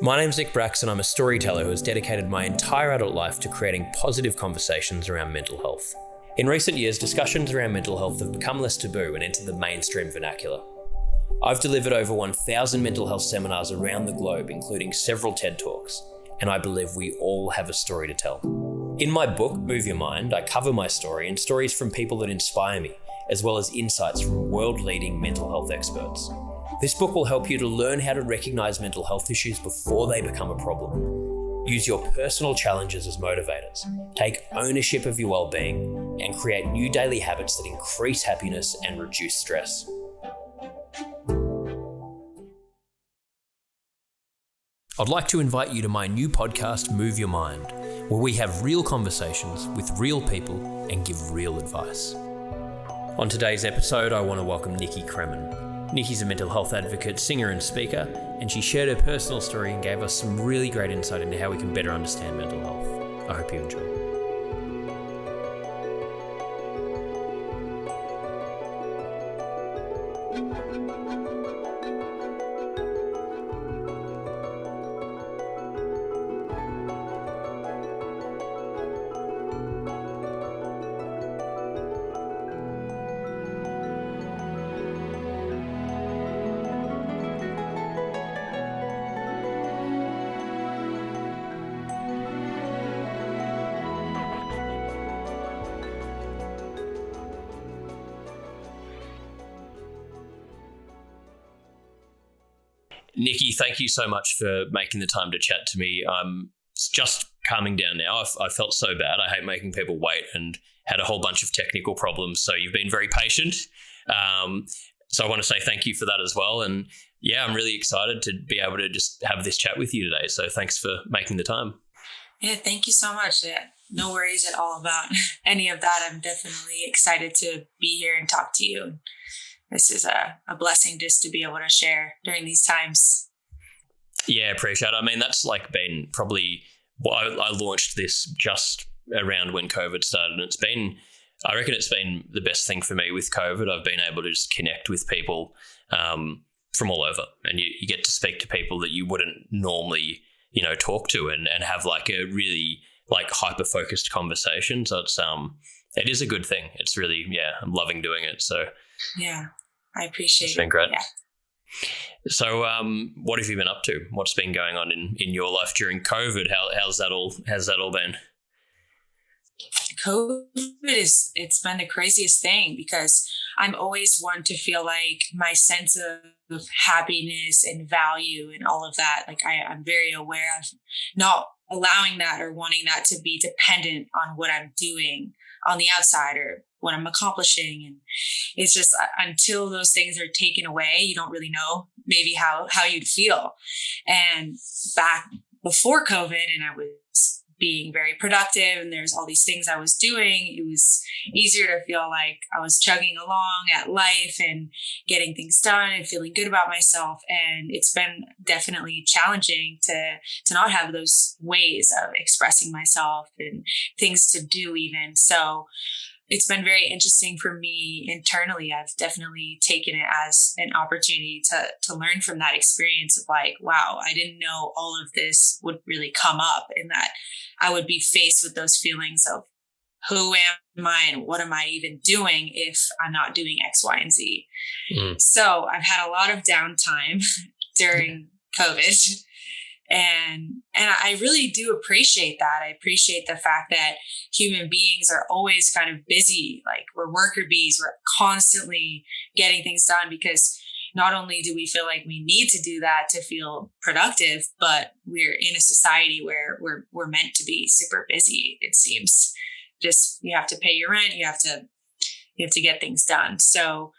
My name's Nick Bracks and I'm a storyteller who has dedicated my entire adult life to creating positive conversations around mental health. In recent years, discussions around mental health have become less taboo and entered the mainstream vernacular. I've delivered over 1,000 mental health seminars around the globe, including several TED Talks, and I believe we all have a story to tell. In my book, Move Your Mind, I cover my story and stories from people that inspire me, as well as insights from world-leading mental health experts. This book will help you to learn how to recognize mental health issues before they become a problem. Use your personal challenges as motivators, take ownership of your well-being, and create new daily habits that increase happiness and reduce stress. I'd like to invite you to my new podcast, Move Your Mind, where we have real conversations with real people and give real advice. On today's episode, I want to welcome Nikki Cremmen. Nikki's a mental health advocate, singer and speaker, and she shared her personal story and gave us some really great insight into how we can better understand mental health. I hope you enjoy. Nikki, thank you so much for making the time to chat to me. I'm just calming down now. I felt so bad. I hate making people wait and had a whole bunch of technical problems. So you've been very patient. So I want to say thank you for that as well. And yeah, I'm really excited to be able to just have this chat with you today. So thanks for making the time. Yeah, thank you so much. Yeah, no worries at all about any of that. I'm definitely excited to be here and talk to you. This is a blessing just to be able to share during these times. Yeah, appreciate it. I mean, that's like been probably, I launched this just around when COVID started. And I reckon it's been the best thing for me with COVID. I've been able to just connect with people from all over. And you get to speak to people that you wouldn't normally, talk to and have like a really like hyper-focused conversation. So it is a good thing. It's really, I'm loving doing it. So yeah. I appreciate it. It's been great. Yeah. So what have you been up to? What's been going on in your life during COVID? How's that all been? COVID it's been the craziest thing because I'm always one to feel like my sense of happiness and value and all of that, like I'm very aware of not allowing that or wanting that to be dependent on what I'm doing on the outside or what I'm accomplishing. And it's just until those things are taken away, you don't really know maybe how you'd feel. And back before COVID, and I was being very productive and there's all these things I was doing, it was easier to feel like I was chugging along at life and getting things done and feeling good about myself. And it's been definitely challenging to not have those ways of expressing myself and things to do even. So it's been very interesting for me internally. I've definitely taken it as an opportunity to learn from that experience of like, wow, I didn't know all of this would really come up and that I would be faced with those feelings of who am I and what am I even doing if I'm not doing X, Y, and Z. So I've had a lot of downtime during COVID. And I really do appreciate that. I appreciate the fact that human beings are always kind of busy. Like we're worker bees. We're constantly getting things done because not only do we feel like we need to do that to feel productive, but we're in a society where we're meant to be super busy. It seems just you have to pay your rent. You have to get things done. So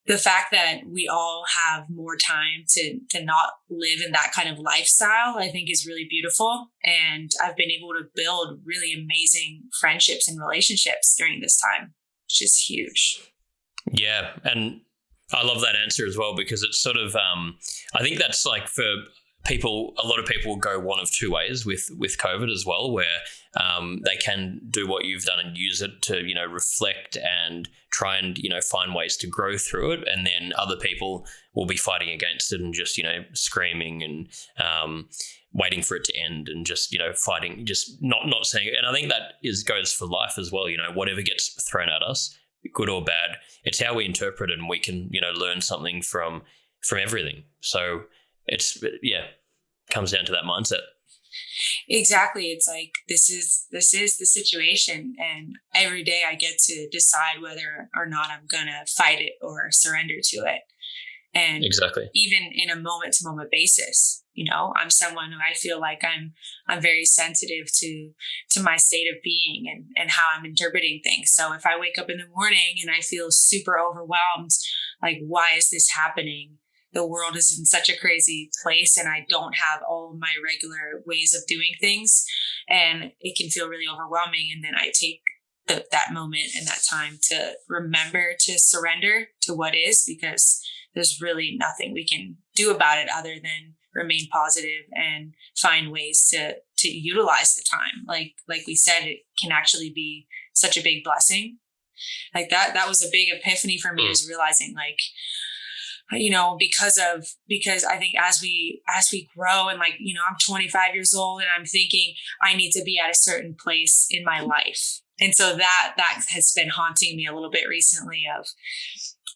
the fact that we all have more time to not live in that kind of lifestyle, I think is really beautiful. And I've been able to build really amazing friendships and relationships during this time, which is huge. Yeah. And I love that answer as well, because it's sort of, I think that's like for a lot of people will go one of two ways with COVID as well, where they can do what you've done and use it to, reflect and try and, find ways to grow through it. And then other people will be fighting against it and just, screaming and waiting for it to end and just, fighting, just not saying it. And I think that goes for life as well. Whatever gets thrown at us, good or bad, it's how we interpret it, and we can, learn something from everything. So it's, comes down to that mindset. Exactly. It's like, this is the situation, and every day I get to decide whether or not I'm going to fight it or surrender to it. And exactly, even in a moment to moment basis, I'm someone who I feel like I'm very sensitive to my state of being and how I'm interpreting things. So if I wake up in the morning and I feel super overwhelmed, like, why is this happening? The world is in such a crazy place, and I don't have all of my regular ways of doing things, and it can feel really overwhelming. And then I take that moment and that time to remember to surrender to what is, because there's really nothing we can do about it other than remain positive and find ways to utilize the time. Like we said, it can actually be such a big blessing. Like that was a big epiphany for me, was realizing, like, because I think as we grow, and I'm 25 years old and I'm thinking I need to be at a certain place in my life. And so that has been haunting me a little bit recently, of,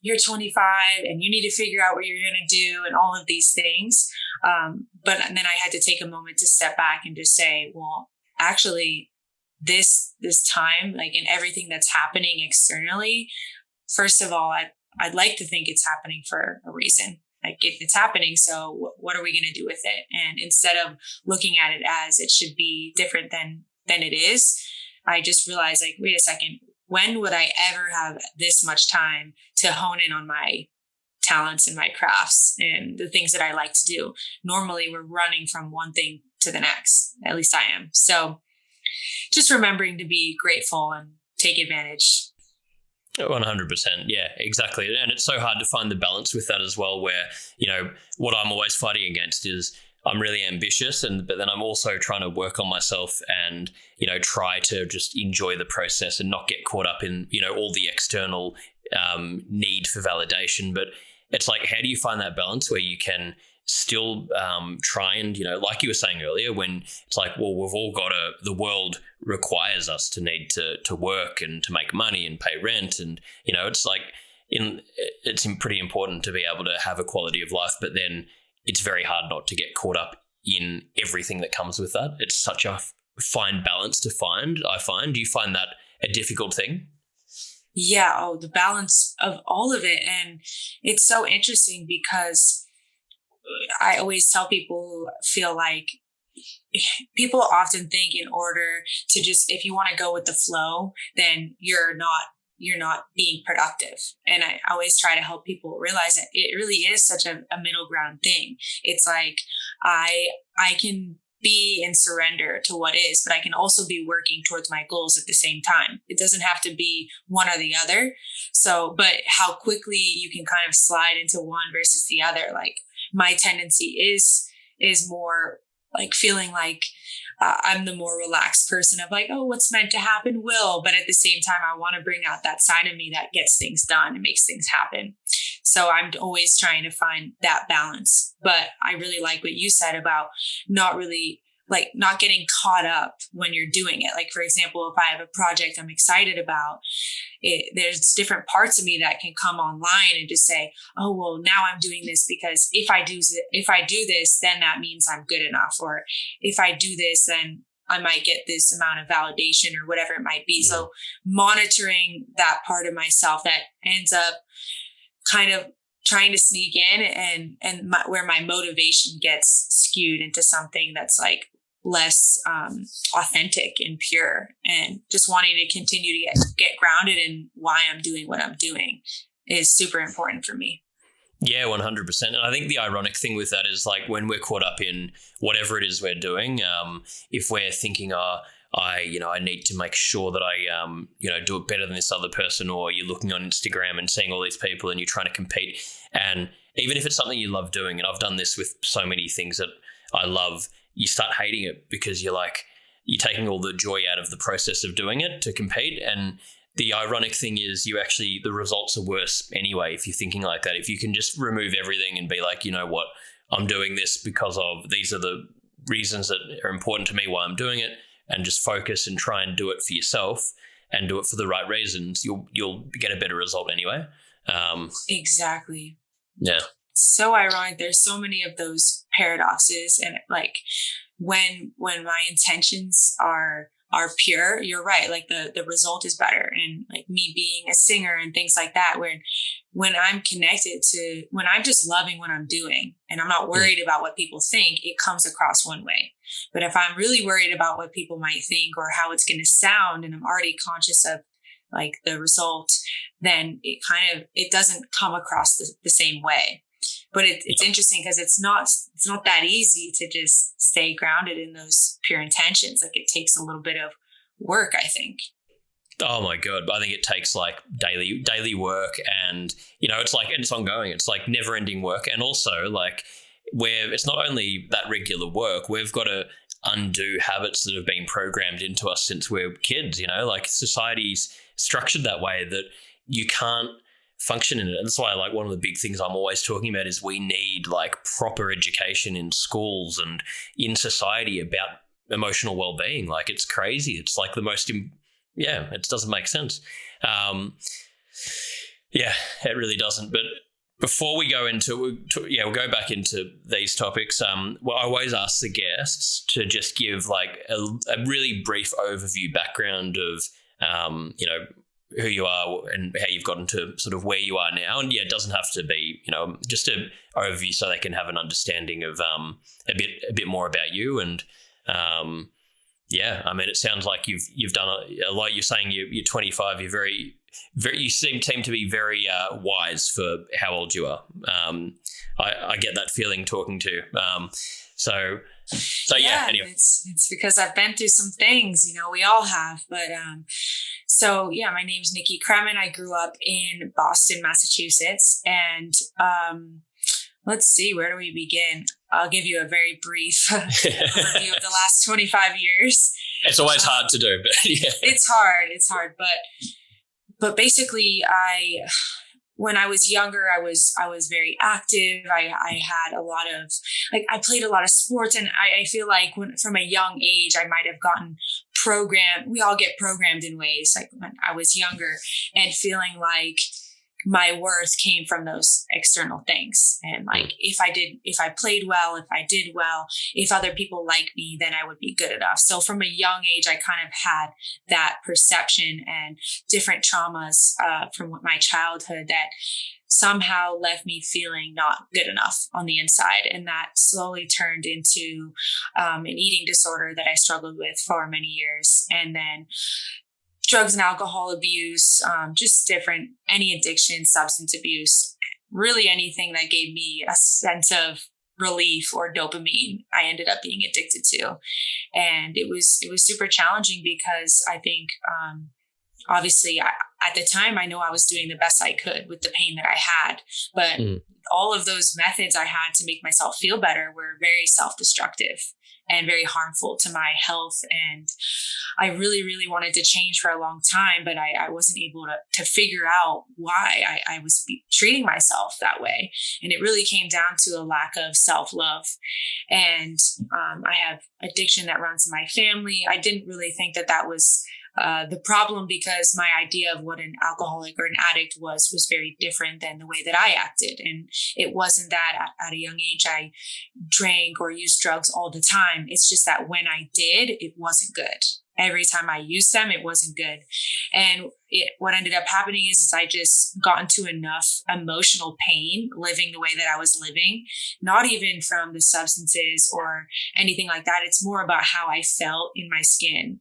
you're 25 and you need to figure out what you're going to do and all of these things. But then I had to take a moment to step back and just say, well, actually this time, like, in everything that's happening externally, first of all, I'd like to think it's happening for a reason. Like, it's happening, so what are we going to do with it? And instead of looking at it as it should be different than it is, I just realized, like, wait a second, when would I ever have this much time to hone in on my talents and my crafts and the things that I like to do? Normally we're running from one thing to the next. At least I am. So just remembering to be grateful and take advantage. 100%. Yeah, exactly. And it's so hard to find the balance with that as well, where, what I'm always fighting against is I'm really ambitious, but then I'm also trying to work on myself and, try to just enjoy the process and not get caught up in, all the external need for validation. But it's like, how do you find that balance where you can still try and, like you were saying earlier, when it's like, well, we've all got the world requires us to need to work and to make money and pay rent. And, it's like, it's pretty important to be able to have a quality of life, but then it's very hard not to get caught up in everything that comes with that. It's such a fine balance to find, I find. Do you find that a difficult thing? Yeah. Oh, the balance of all of it. And it's so interesting because I always tell people who feel like, people often think in order to just, if you want to go with the flow, then you're not being productive. And I always try to help people realize that it really is such a middle ground thing. It's like, I can be in surrender to what is, but I can also be working towards my goals at the same time. It doesn't have to be one or the other. So, but how quickly you can kind of slide into one versus the other. Like, my tendency is more like feeling like I'm the more relaxed person of like, oh, what's meant to happen will. But at the same time, I want to bring out that side of me that gets things done and makes things happen. So I'm always trying to find that balance. But I really like what you said about not getting caught up when you're doing it. Like, for example, if I have a project I'm excited about, there's different parts of me that can come online and just say, oh, well, now I'm doing this because if I do this, then that means I'm good enough. Or if I do this, then I might get this amount of validation or whatever it might be. So monitoring that part of myself that ends up kind of trying to sneak in and where my motivation gets skewed into something that's like less authentic and pure, and just wanting to continue to get grounded in why I'm doing what I'm doing is super important for me. Yeah, 100%. And I think the ironic thing with that is, like, when we're caught up in whatever it is we're doing, if we're thinking, I need to make sure that I, do it better than this other person, or you're looking on Instagram and seeing all these people and you're trying to compete. And even if it's something you love doing, and I've done this with so many things that I love, you start hating it because you're taking all the joy out of the process of doing it to compete. And the ironic thing is the results are worse anyway if you're thinking like that. If you can just remove everything and be like, you know what, I'm doing this because of these are the reasons that are important to me why I'm doing it, and just focus and try and do it for yourself and do it for the right reasons, you'll get a better result anyway. Exactly. Yeah. So ironic. There's so many of those paradoxes, and like when my intentions are pure, you're right. Like the result is better. And like me being a singer and things like that, when I'm connected to, when I'm just loving what I'm doing and I'm not worried about what people think, it comes across one way. But if I'm really worried about what people might think or how it's going to sound, and I'm already conscious of like the result, then it doesn't come across the same way. But it's interesting because it's not that easy to just stay grounded in those pure intentions. Like it takes a little bit of work, I think. Oh my God. I think it takes like daily work, and, you know, it's ongoing. It's like never ending work. And also like it's not only that regular work, we've got to undo habits that have been programmed into us since we're kids, you know, like society's structured that way that you can't function in it. And that's why like one of the big things I'm always talking about is we need like proper education in schools and in society about emotional well-being. Like it's crazy. It's like the most, it doesn't make sense. It really doesn't. But before we go into, we'll go back into these topics. I always ask the guests to just give like a really brief overview background of, who you are and how you've gotten to sort of where you are now. And it doesn't have to be, just an overview so they can have an understanding of a bit more about you. And it sounds like you've done a lot. You're saying you're 25. You're very, you seem to be very wise for how old you are. I get that feeling talking to you. Anyway. It's because I've been through some things, we all have, but, my name's Nikki Cremmen. I grew up in Boston, Massachusetts, and, let's see, where do we begin? I'll give you a very brief overview of the last 25 years. It's always hard to do, but yeah. It's hard, but basically when I was younger, I was very active. I had a lot of, I played a lot of sports, and I feel like from a young age, I might have gotten programmed. We all get programmed in ways, like when I was younger, and feeling like my worth came from those external things. And like, if I played well, if I did well, if other people liked me, then I would be good enough. So from a young age, I kind of had that perception and different traumas from my childhood that somehow left me feeling not good enough on the inside. And that slowly turned into an eating disorder that I struggled with for many years. And then drugs and alcohol abuse, just any addiction, substance abuse, really anything that gave me a sense of relief or dopamine, I ended up being addicted to. And it was super challenging because I think, obviously at the time, I know I was doing the best I could with the pain that I had, but all of those methods I had to make myself feel better were very self-destructive and very harmful to my health. And I really, really wanted to change for a long time, but I wasn't able to figure out why I was treating myself that way. And it really came down to a lack of self-love. And I have addiction that runs in my family. I didn't really think that was the problem, because my idea of what an alcoholic or an addict was very different than the way that I acted. And it wasn't that at a young age I drank or used drugs all the time. It's just that when I did, it wasn't good. Every time I used them, it wasn't good. And what ended up happening is I just got into enough emotional pain living the way that I was living, not even from the substances or anything like that. It's more about how I felt in my skin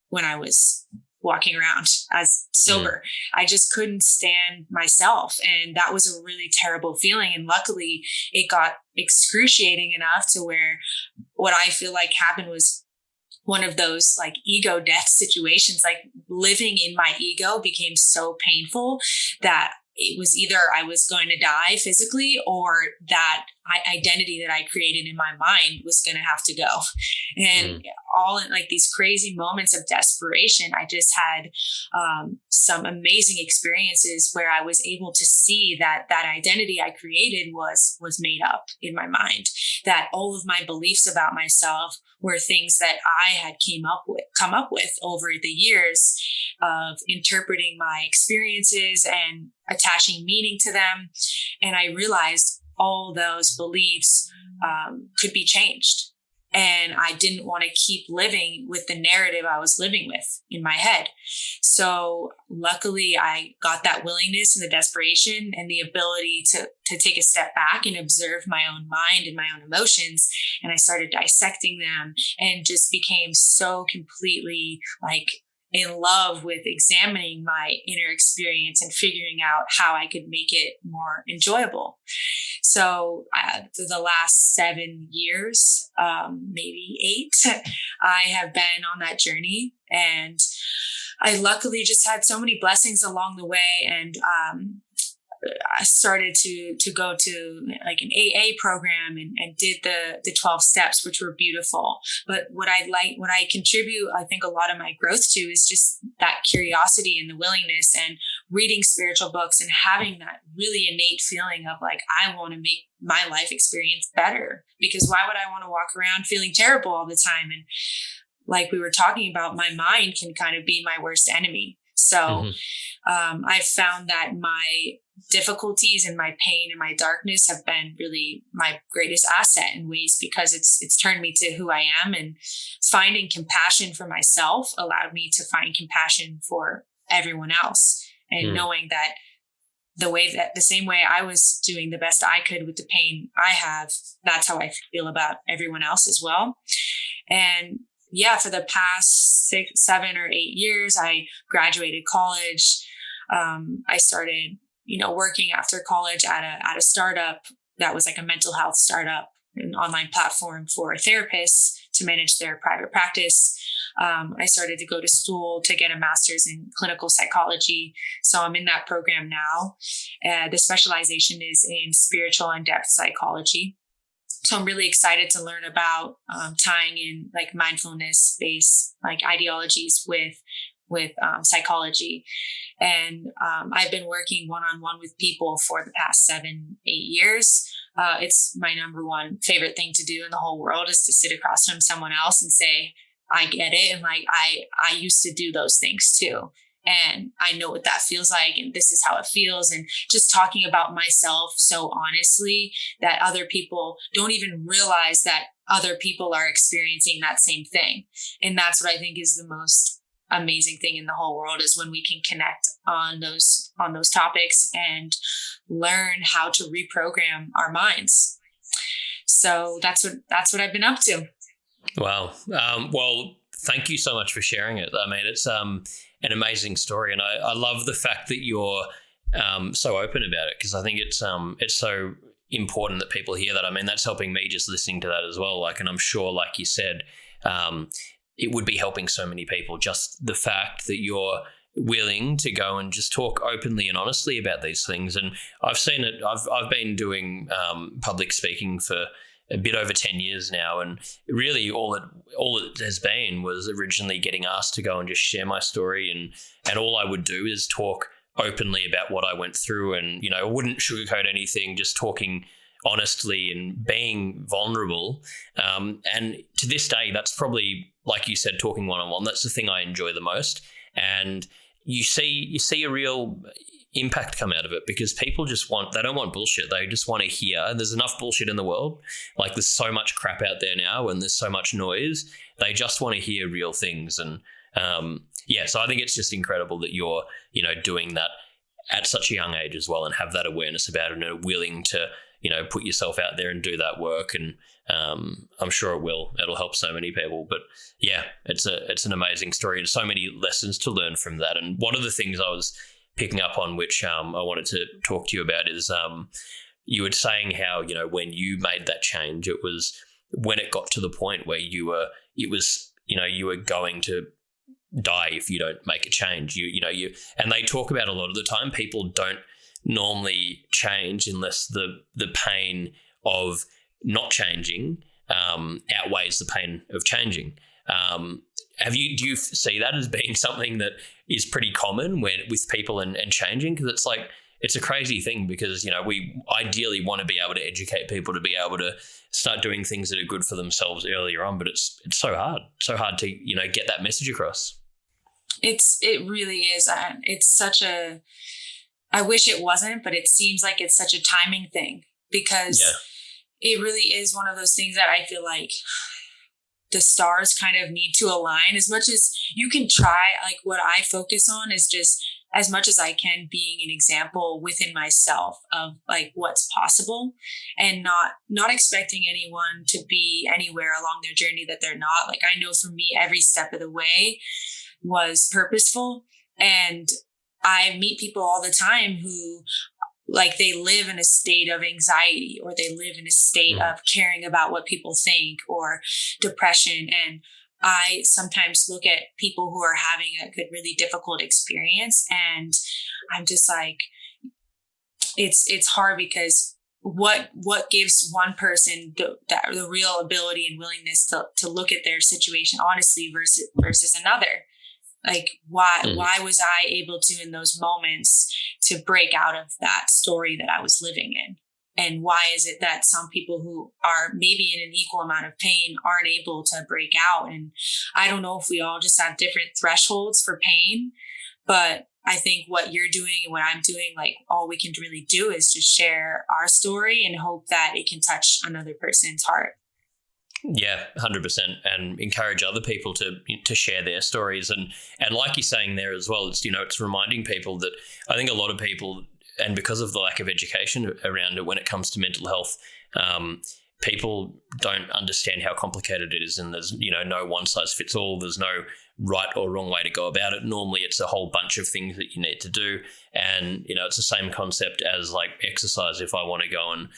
when I was walking around as sober. I just couldn't stand myself. And that was a really terrible feeling. And luckily it got excruciating enough to where what I feel like happened was one of those like ego death situations. Like living in my ego became so painful that it was either I was going to die physically or that identity that I created in my mind was going to have to go. And all in like these crazy moments of desperation, I just had some amazing experiences where I was able to see that identity I created was made up in my mind, that all of my beliefs about myself were things that I had come up with over the years of interpreting my experiences and attaching meaning to them. And I realized all those beliefs could be changed. And I didn't want to keep living with the narrative I was living with in my head. So luckily I got that willingness and the desperation and the ability to take a step back and observe my own mind and my own emotions. And I started dissecting them and just became so completely like in love with examining my inner experience and figuring out how I could make it more enjoyable. So for the last 7 years, maybe 8, I have been on that journey, and I luckily just had so many blessings along the way. And I started to go to like an AA program and did the 12 steps, which were beautiful. But what I contribute, I think a lot of my growth to is just that curiosity and the willingness and reading spiritual books and having that really innate feeling of like, I want to make my life experience better, because why would I want to walk around feeling terrible all the time? And like we were talking about, my mind can kind of be my worst enemy. So I've found that my difficulties and my pain and my darkness have been really my greatest asset in ways, because it's turned me to who I am, and finding compassion for myself allowed me to find compassion for everyone else, and knowing that the same way I was doing the best I could with the pain I have, that's how I feel about everyone else as well. And yeah, for the past 6, 7, or 8 years, I graduated college. I started, working after college at a startup that was like a mental health startup, an online platform for therapists to manage their private practice. I started to go to school to get a master's in clinical psychology. So I'm in that program now. The specialization is in spiritual and depth psychology. So I'm really excited to learn about tying in like mindfulness-based like ideologies with psychology. And I've been working one-on-one with people for the past 7, 8 years. It's my number one favorite thing to do in the whole world, is to sit across from someone else and say, I get it. And like, I used to do those things too. And I know what that feels like, and this is how it feels. And just talking about myself so honestly that other people don't even realize that other people are experiencing that same thing. And that's what I think is the most amazing thing in the whole world, is when we can connect on those topics and learn how to reprogram our minds. So that's what I've been up to. Wow. Well, thank you so much for sharing it. I mean, it's an amazing story, and I love the fact that you're so open about it, because I think it's so important that people hear that. I mean, that's helping me just listening to that as well. Like, and I'm sure, like you said, it would be helping so many people. Just the fact that you're willing to go and just talk openly and honestly about these things. And I've seen it. I've been doing public speaking for a bit over 10 years now, and really all it has been was originally getting asked to go and just share my story, and all I would do is talk openly about what I went through, and I wouldn't sugarcoat anything, just talking honestly and being vulnerable. And to this day, that's probably, like you said, talking one-on-one, that's the thing I enjoy the most. And you see a real impact come out of it, because people they don't want bullshit. They just want to hear. There's enough bullshit in the world. Like, there's so much crap out there now, and there's so much noise. They just want to hear real things. And so I think it's just incredible that you're, doing that at such a young age as well, and have that awareness about it, and are willing to, put yourself out there and do that work. And I'm sure it'll help so many people. But yeah, it's an amazing story, and so many lessons to learn from that. And one of the things I was picking up on, which I wanted to talk to you about, is you were saying how, when you made that change, it was when it got to the point where you were going to die if you don't make a change. And they talk about a lot of the time, people don't normally change unless the pain of not changing outweighs the pain of changing. Do you see that as being something that is pretty common with people and changing? Because it's like, it's a crazy thing because, we ideally want to be able to educate people to be able to start doing things that are good for themselves earlier on, but it's so hard to, get that message across. It really is. It's such I wish it wasn't, but it seems like it's such a timing thing because it really is one of those things that I feel like the stars kind of need to align. As much as you can try, like what I focus on is just as much as I can being an example within myself of like what's possible and not expecting anyone to be anywhere along their journey that they're not. Like I know for me, every step of the way was purposeful, and I meet people all the time who like they live in a state of anxiety or they live in a state of caring about what people think or depression. And I sometimes look at people who are having a really difficult experience, and I'm just like, it's hard because what gives one person the real ability and willingness to look at their situation honestly versus another? Like why was I able to in those moments to break out of that story that I was living in? And why is it that some people who are maybe in an equal amount of pain aren't able to break out? And I don't know if we all just have different thresholds for pain, but I think what you're doing and what I'm doing, like all we can really do is just share our story and hope that it can touch another person's heart. Yeah, 100%, and encourage other people to share their stories. And like you're saying there as well, it's reminding people that I think a lot of people, and because of the lack of education around it when it comes to mental health, people don't understand how complicated it is, and there's no one size fits all. There's no right or wrong way to go about it. Normally it's a whole bunch of things that you need to do, and it's the same concept as like exercise. If I want to go and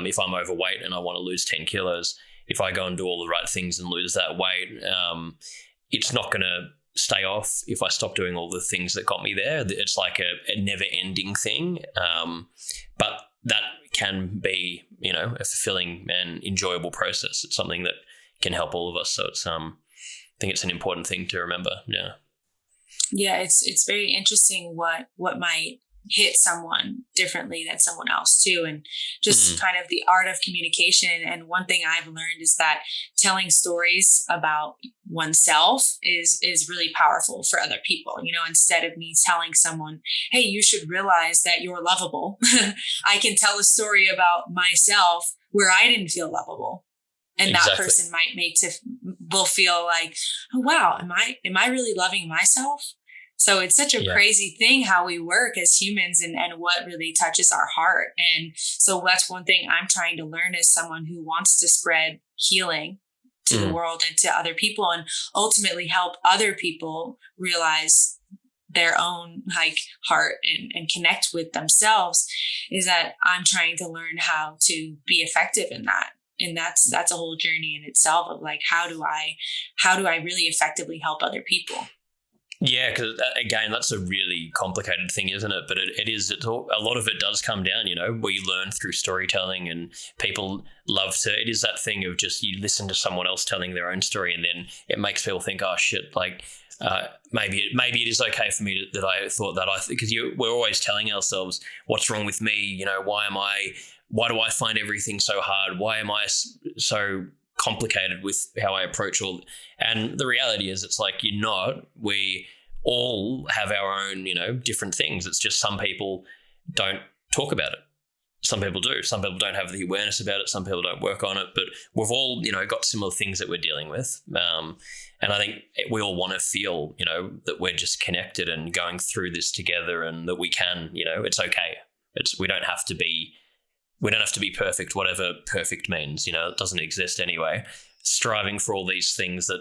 if I'm overweight and I want to lose 10 kilos, if I go and do all the right things and lose that weight, it's not going to stay off if I stop doing all the things that got me there. It's like a never-ending thing, but that can be, a fulfilling and enjoyable process. It's something that can help all of us. So it's, I think it's an important thing to remember. Yeah. Yeah, it's very interesting what might hit someone differently than someone else too, and just kind of the art of communication. And one thing I've learned is that telling stories about oneself is really powerful for other people. Instead of me telling someone, hey, you should realize that you're lovable, I can tell a story about myself where I didn't feel lovable. And that person will feel like, oh, wow, am I really loving myself? So it's such a crazy thing how we work as humans and what really touches our heart. And so that's one thing I'm trying to learn as someone who wants to spread healing to the world and to other people, and ultimately help other people realize their own heart and connect with themselves, is that I'm trying to learn how to be effective in that. And that's a whole journey in itself of like, how do I really effectively help other people? Yeah, because again, that's a really complicated thing, isn't it? But a lot of it does come down, we learn through storytelling, and people love to, it is that thing of just, you listen to someone else telling their own story, and then it makes people think, oh shit, like maybe it is okay for me that I thought that because we're always telling ourselves, what's wrong with me? Why do I find everything so hard? Why am I so complicated with how I approach all? And the reality is, it's like, we all have our own, different things. It's just some people don't talk about it. Some people do. Some people don't have the awareness about it. Some people don't work on it, but we've all, got similar things that we're dealing with. And I think we all want to feel, that we're just connected and going through this together, and that we can, it's okay. We don't have to be perfect, whatever perfect means, it doesn't exist anyway. Striving for all these things that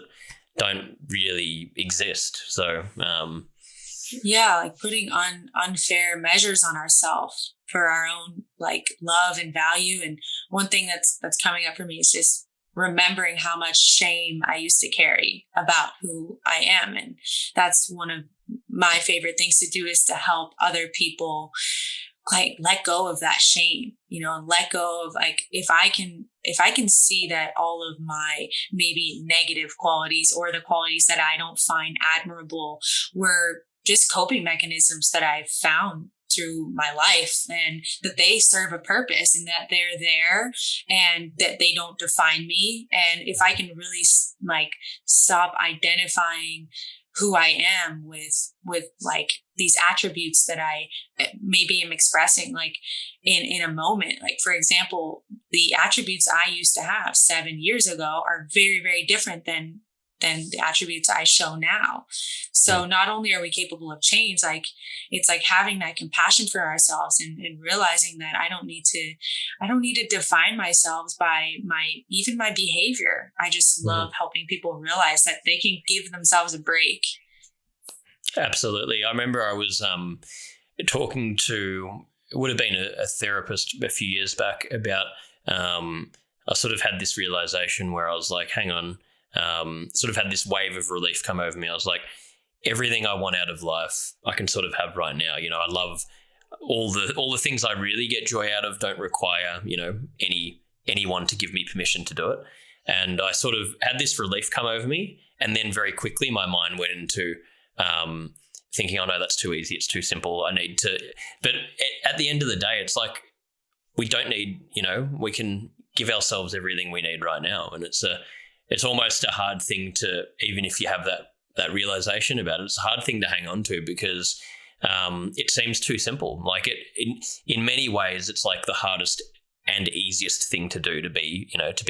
don't really exist. So, like putting unfair measures on ourselves for our own love and value. And one thing that's coming up for me is just remembering how much shame I used to carry about who I am. And that's one of my favorite things to do, is to help other people like let go of that shame, and let go of like, if I can see that all of my maybe negative qualities or the qualities that I don't find admirable were just coping mechanisms that I've found through my life, and that they serve a purpose and that they're there and that they don't define me. And if I can really like stop identifying who I am with like these attributes that I maybe am expressing like in a moment. Like, for example, the attributes I used to have 7 years ago are very, very different than the attributes I show now. So not only are we capable of change, like it's like having that compassion for ourselves and realizing that I don't need to define myself by even my behavior. I just love helping people realize that they can give themselves a break. Absolutely. I remember I was talking to, it would have been a therapist a few years back about, I sort of had this realization where I was like, hang on, sort of had this wave of relief come over me. I was like, everything I want out of life, I can sort of have right now. I love all the things I really get joy out of don't require, anyone to give me permission to do it. And I sort of had this relief come over me. And then very quickly my mind went into thinking, oh no, that's too easy. It's too simple. I need to, but at the end of the day, it's like, we don't need, we can give ourselves everything we need right now. And it's almost a hard thing to, even if you have that realization about it, it's a hard thing to hang on to because it seems too simple. Like in many ways, it's like the hardest and easiest thing to do to be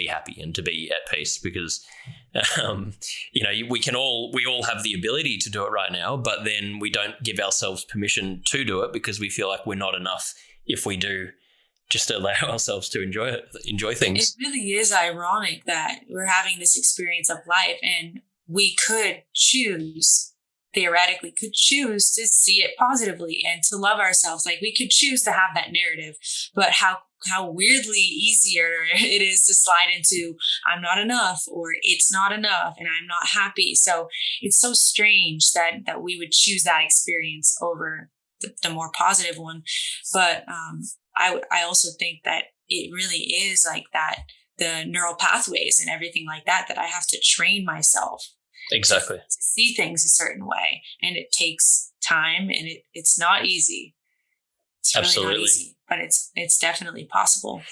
happy and to be at peace because, we all have the ability to do it right now, but then we don't give ourselves permission to do it because we feel like we're not enough if we do just allow ourselves to enjoy things. It really is ironic that we're having this experience of life and we theoretically could choose to see it positively and to love ourselves. Like we could choose to have that narrative, but how weirdly easier it is to slide into I'm not enough or it's not enough and I'm not happy. So it's so strange that we would choose that experience over the more positive one. But I also think that it really is like that, the neural pathways and everything like that I have to train myself exactly to see things a certain way. And it takes time and it's not easy. It's really absolutely not easy, but it's definitely possible.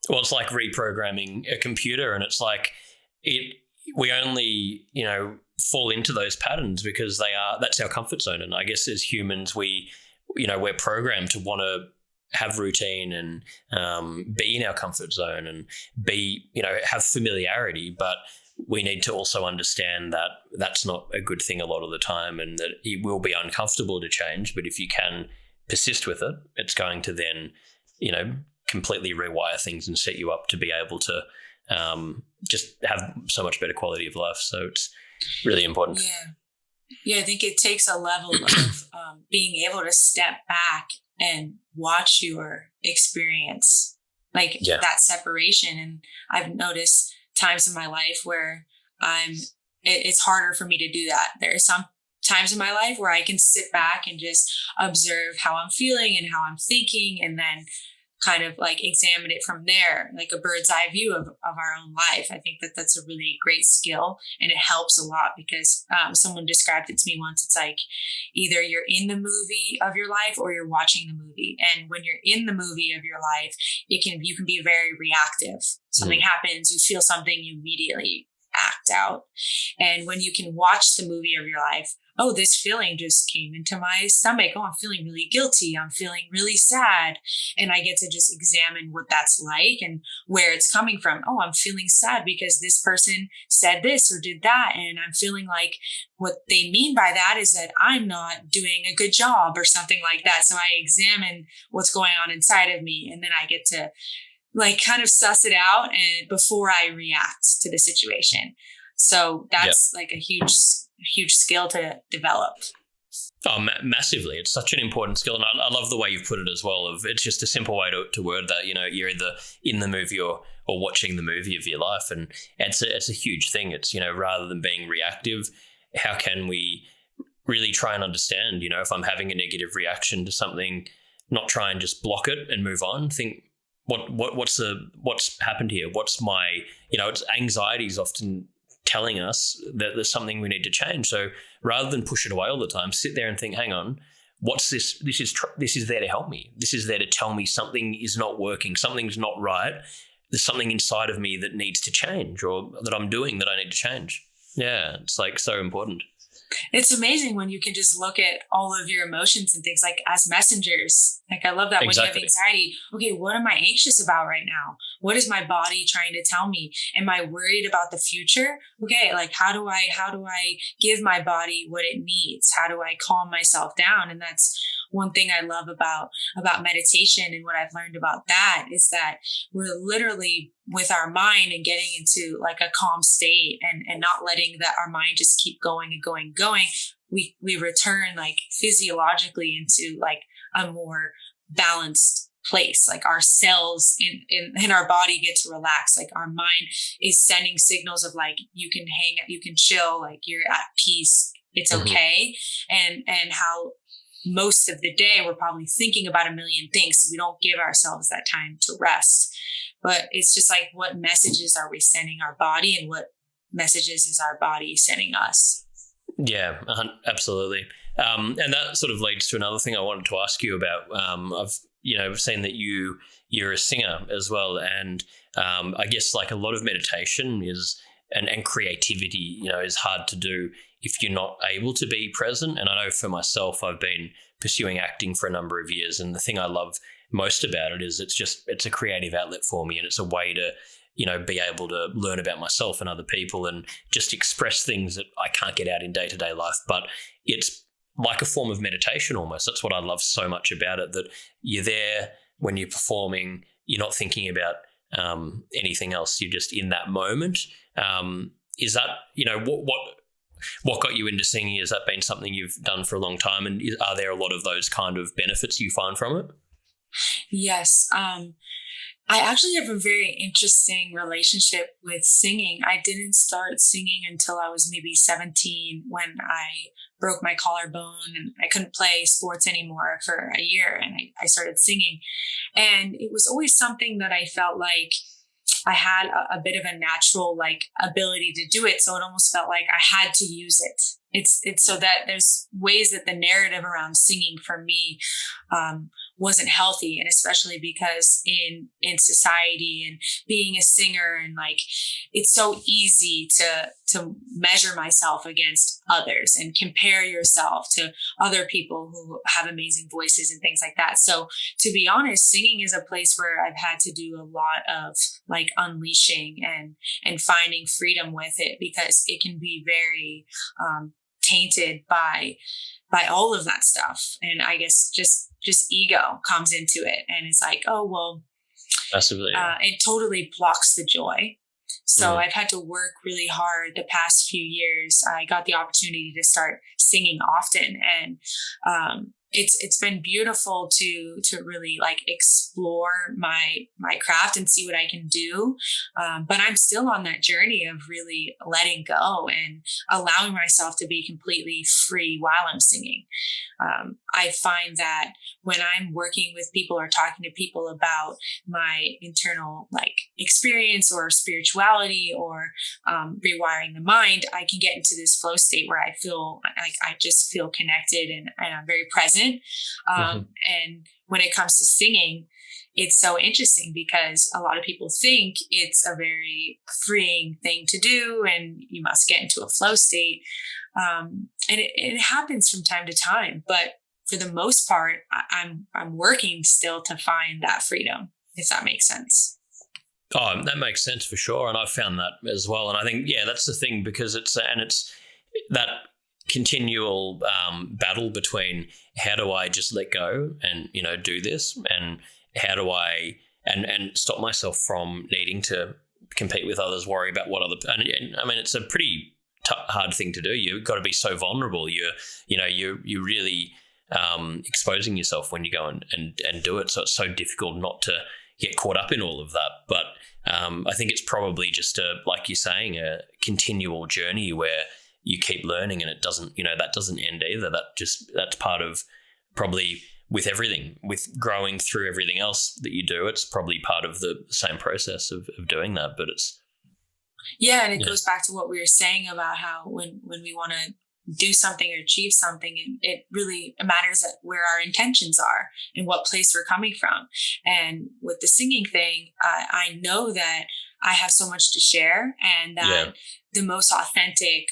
Well, it's like reprogramming a computer, and it's like we only, fall into those patterns because that's our comfort zone. And I guess as humans, we're programmed to want to have routine and be in our comfort zone and have familiarity, but we need to also understand that that's not a good thing a lot of the time and that it will be uncomfortable to change. But if you can persist with it, it's going to then, completely rewire things and set you up to be able to just have so much better quality of life. So it's really important. Yeah, I think it takes a level of being able to step back and watch your experience, that separation. And I've noticed times in my life where it's harder for me to do that. There are some times in my life where I can sit back and just observe how I'm feeling and how I'm thinking, and then kind of like examine it from there, like a bird's eye view of our own life. I think that's a really great skill, and it helps a lot because someone described it to me once. It's like either you're in the movie of your life or you're watching the movie. And when you're in the movie of your life, you can be very reactive. Something happens, you feel something, you immediately act out. And when you can watch the movie of your life, oh, this feeling just came into my stomach. Oh, I'm feeling really guilty. I'm feeling really sad. And I get to just examine what that's like and where it's coming from. Oh, I'm feeling sad because this person said this or did that. And I'm feeling like what they mean by that is that I'm not doing a good job or something like that. So I examine what's going on inside of me. And then I get to kind of suss it out and before I react to the situation. So that's like a huge skill to develop. Oh, massively. It's such an important skill. And I love the way you've put it as well. It's just a simple way to word that, you're either in the movie or watching the movie of your life. And it's a huge thing. It's, rather than being reactive, how can we really try and understand, if I'm having a negative reaction to something, not try and just block it and move on. Think, what's happened here? What's my, it's anxiety is often telling us that there's something we need to change. So rather than push it away all the time, sit there and think, hang on, what's this? This is there to help me. This is there to tell me something is not working. Something's not right. There's something inside of me that needs to change, or that I'm doing that I need to change. Yeah, it's like so important. It's amazing when you can just look at all of your emotions and things like as messengers. Like, I love that. Exactly. When you have anxiety, okay, what am I anxious about right now? What is my body trying to tell me? Am I worried about the future? Okay, like how do I give my body what it needs? How do I calm myself down? And that's one thing I love about meditation, and what I've learned about that is that we're literally with our mind and getting into like a calm state, and not letting that our mind just keep going and going and going. We return like physiologically into like a more balanced place. Like our cells in our body get to relax. Like our mind is sending signals of like, you can hang, you can chill, like you're at peace, it's okay. And how most of the day we're probably thinking about a million things, so we don't give ourselves that time to rest. But it's just like, what messages are we sending our body, and what messages is our body sending us? Yeah, absolutely. And that sort of leads to another thing I wanted to ask you about. I've seen that you're a singer as well, and I guess like a lot of meditation is and creativity, is hard to do if you're not able to be present. And I know for myself, I've been pursuing acting for a number of years, and the thing I love most about it is it's a creative outlet for me, and it's a way to be able to learn about myself and other people and just express things that I can't get out in day-to-day life. But it's like a form of meditation almost. That's what I love so much about it, that you're there when you're performing, you're not thinking about anything else. You're just in that moment. Is that, what got you into singing? Has that been something you've done for a long time? And are there a lot of those kind of benefits you find from it? Yes. I actually have a very interesting relationship with singing. I didn't start singing until I was maybe 17, when I broke my collarbone and I couldn't play sports anymore for a year, and I started singing. And it was always something that I felt like I had a bit of a natural like ability to do it. So it almost felt like I had to use it. It's so that there's ways that the narrative around singing for me wasn't healthy, and especially because in society and being a singer, and like it's so easy to measure myself against others and compare yourself to other people who have amazing voices and things like that. So to be honest, singing is a place where I've had to do a lot of like unleashing and finding freedom with it, because it can be very tainted by all of that stuff. And I guess just ego comes into it, and it's like, oh, well, absolutely. It totally blocks the joy. So I've had to work really hard the past few years. I got the opportunity to start singing often, and it's been beautiful to really like explore my craft and see what I can do. But I'm still on that journey of really letting go and allowing myself to be completely free while I'm singing. I find that when I'm working with people or talking to people about my internal like experience or spirituality or rewiring the mind, I can get into this flow state where I feel like I just feel connected and I'm very present. And when it comes to singing, it's so interesting because a lot of people think it's a very freeing thing to do and you must get into a flow state. And it happens from time to time, but for the most part, I'm working still to find that freedom, if that makes sense. Oh, that makes sense for sure. And I've found that as well. And I think, yeah, that's the thing, because it's that continual battle between how do I just let go and, do this, and how do I and stop myself from needing to compete with others, worry about what other, and I mean, it's a pretty hard thing to do. You've got to be so vulnerable. You're really exposing yourself when you go and do it. So it's so difficult not to get caught up in all of that. But I think it's probably just like you're saying, a continual journey where you keep learning, and it doesn't, that doesn't end either. That's part of probably with everything, with growing through everything else that you do. It's probably part of the same process of doing that, but it's and it goes back to what we were saying about how when we want to do something or achieve something, it really matters that where our intentions are and what place we're coming from. And with the singing thing, I know that I have so much to share, and that the most authentic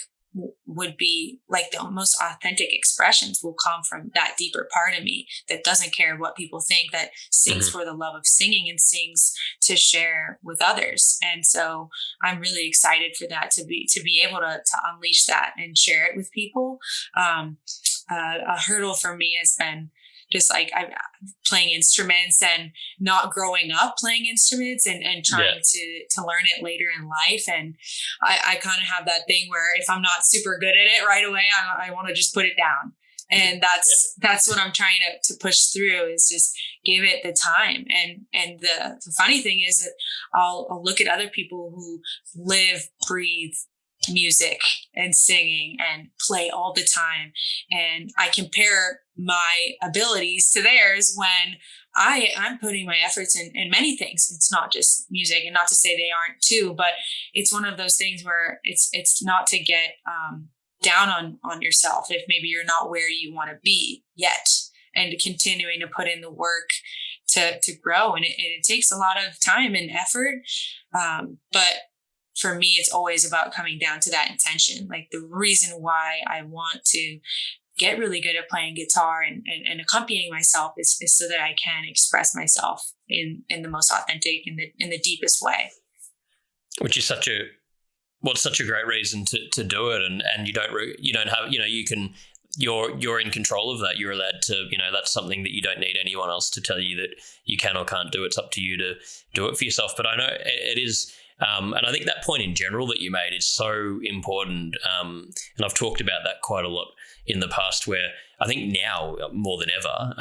would be like the most authentic expressions will come from that deeper part of me that doesn't care what people think, that sings for the love of singing and sings to share with others. And so I'm really excited for that, to be able to unleash that and share it with people. A hurdle for me has been just like I'm playing instruments and not growing up playing instruments and trying to learn it later in life. And I kind of have that thing where if I'm not super good at it right away, I want to just put it down. And that's what I'm trying to push through, is just give it the time. And the funny thing is that I'll look at other people who live, breathe music and singing and play all the time, and I compare my abilities to theirs when I'm putting my efforts in many things. It's not just music, and not to say they aren't too, but it's one of those things where it's not to get down on yourself if maybe you're not where you want to be yet, and continuing to put in the work to grow. And it takes a lot of time and effort, but for me, it's always about coming down to that intention. Like the reason why I want to get really good at playing guitar and accompanying myself is so that I can express myself in the most authentic, in the deepest way. Which is such a great reason to do it. And you don't have, you're in control of that. You're allowed to, that's something that you don't need anyone else to tell you that you can or can't do. It's up to you to do it for yourself. But I know it is, and I think that point in general that you made is so important. And I've talked about that quite a lot in the past, where I think now more than ever,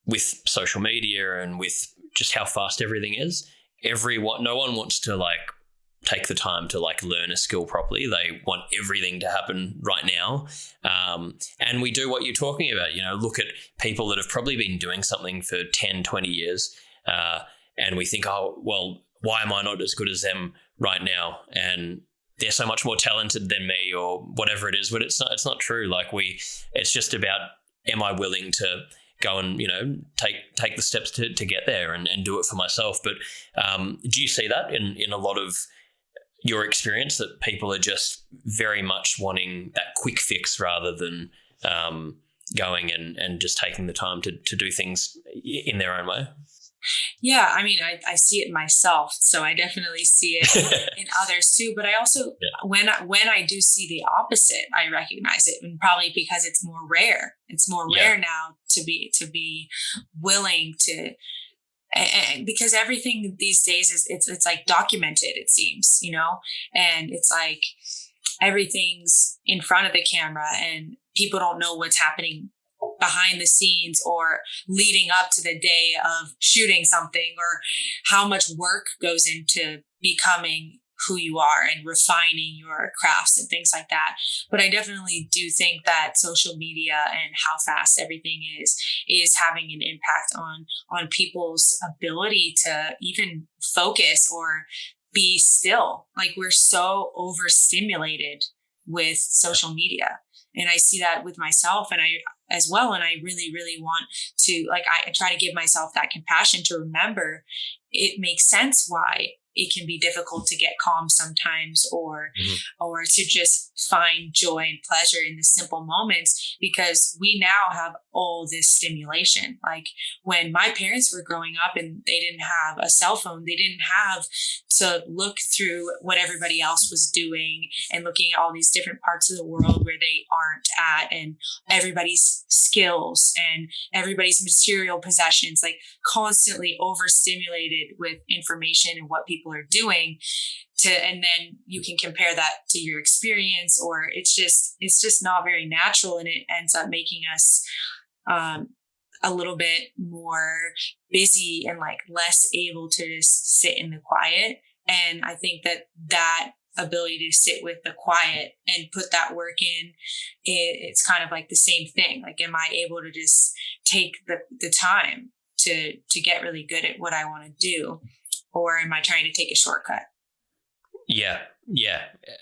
with social media and with just how fast everything is, no one wants to take the time to learn a skill properly. They want everything to happen right now. And we do what you're talking about, look at people that have probably been doing something for 10, 20 years. And we think, oh, well, why am I not as good as them right now? And they're so much more talented than me, or whatever it is. But it's not true. It's just about, am I willing to go and, take the steps to get there and do it for myself. But do you see that in a lot of your experience, that people are just very much wanting that quick fix rather than going and just taking the time to do things in their own way? Yeah, I see it myself, so I definitely see it in others too. But I also, when I do see the opposite, I recognize it, and probably because it's more rare. It's more rare now to be willing to, and because everything these days is it's like documented. It seems, and it's like everything's in front of the camera, and people don't know what's happening behind the scenes or leading up to the day of shooting something, or how much work goes into becoming who you are and refining your crafts and things like that. But I definitely do think that social media and how fast everything is having an impact on people's ability to even focus or be still. Like, we're so overstimulated with social media. And I see that with myself and I as well. And I really, really want to, I try to give myself that compassion to remember it makes sense why it can be difficult to get calm sometimes, or to just find joy and pleasure in the simple moments, because we now have all this stimulation. Like, when my parents were growing up and they didn't have a cell phone, they didn't have to look through what everybody else was doing and looking at all these different parts of the world where they aren't at, and everybody's skills and everybody's material possessions, like constantly overstimulated with information and what people are doing, and then you can compare that to your experience, or it's just not very natural, and it ends up making us a little bit more busy and less able to just sit in the quiet. And I think that ability to sit with the quiet and put that work in, it's kind of like the same thing. Like, am I able to just take the time to get really good at what I want to do? Or am I trying to take a shortcut? Yeah,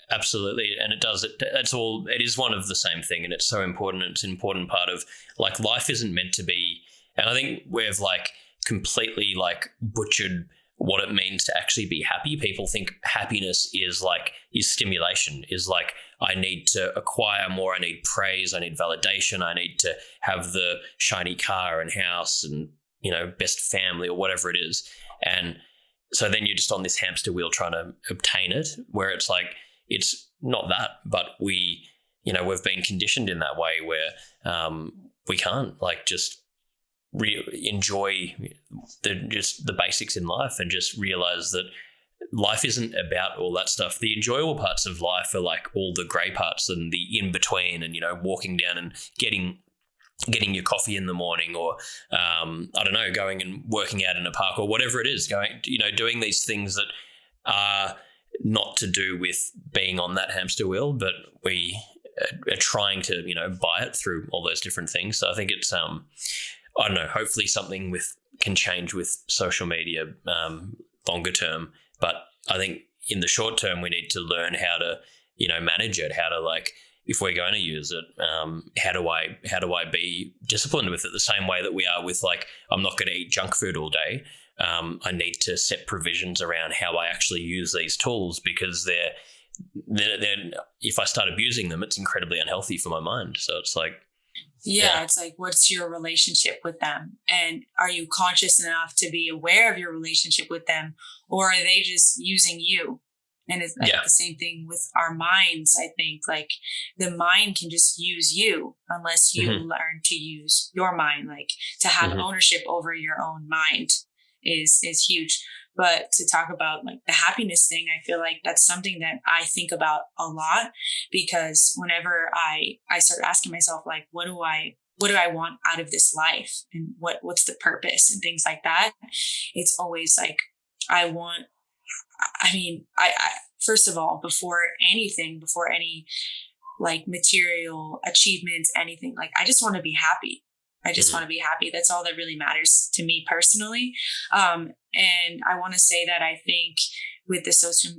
absolutely. And it is one of the same thing. And it's so important. It's an important part of, like, life isn't meant to be, and I think we've like completely like butchered what it means to actually be happy. People think happiness is stimulation, is like, I need to acquire more, I need praise, I need validation, I need to have the shiny car and house and, best family or whatever it is. And so then you're just on this hamster wheel trying to obtain it, where it's like, it's not that, but we've been conditioned in that way where we can't like just enjoy the basics in life and just realize that life isn't about all that stuff. The enjoyable parts of life are like all the grey parts and the in between, and walking down and getting your coffee in the morning, or I don't know, going and working out in a park or whatever it is, doing these things that are not to do with being on that hamster wheel, but we are trying to buy it through all those different things. So I think it's I don't know, hopefully something can change with social media longer term. But I think in the short term, we need to learn how to, manage it, how to, like, if we're going to use it, how do I be disciplined with it the same way that we are with, like, I'm not going to eat junk food all day. I need to set provisions around how I actually use these tools, because they're if I start abusing them, it's incredibly unhealthy for my mind. So it's like, yeah, it's like, what's your relationship with them? And are you conscious enough to be aware of your relationship with them, or are they just using you? And it's like the same thing with our minds. I think, like, the mind can just use you unless you learn to use your mind. Like, to have ownership over your own mind is huge. But to talk about, like, the happiness thing, I feel like that's something that I think about a lot, because whenever I start asking myself, like, what do I want out of this life, and what's the purpose and things like that, it's always like, I first of all, before any like material achievements, anything, like, I just want to be happy. I just want to be happy. That's all that really matters to me personally. And I want to say that I think with the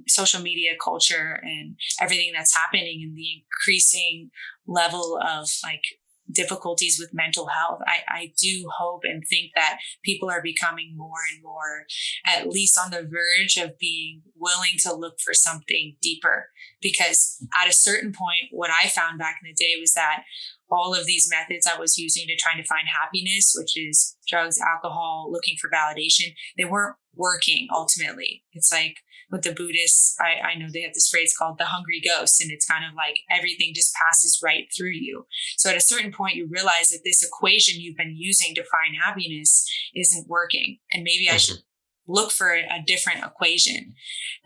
social media culture and everything that's happening, and the increasing level of, like, difficulties with mental health, I do hope and think that people are becoming more and more, at least on the verge of being willing to look for something deeper. Because at a certain point, what I found back in the day was that all of these methods I was using to try to find happiness, which is drugs, alcohol, looking for validation, they weren't working ultimately. It's like with the Buddhists, I know they have this phrase called the hungry ghost, and it's kind of like everything just passes right through you. So at a certain point, you realize that this equation you've been using to find happiness isn't working, and maybe I should look for a different equation.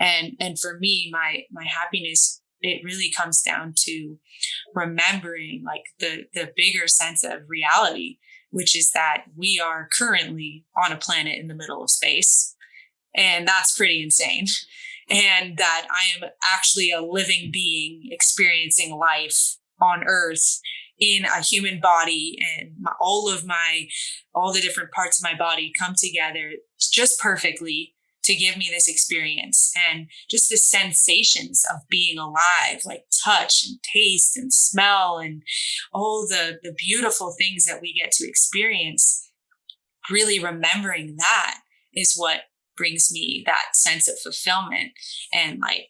And for me, my happiness, it really comes down to remembering, like, the bigger sense of reality, which is that we are currently on a planet in the middle of space. And that's pretty insane. And that I am actually a living being experiencing life on Earth in a human body, and all the different parts of my body come together just perfectly to give me this experience. And just the sensations of being alive, like touch and taste and smell and all the beautiful things that we get to experience, really remembering that is what brings me that sense of fulfillment. And, like,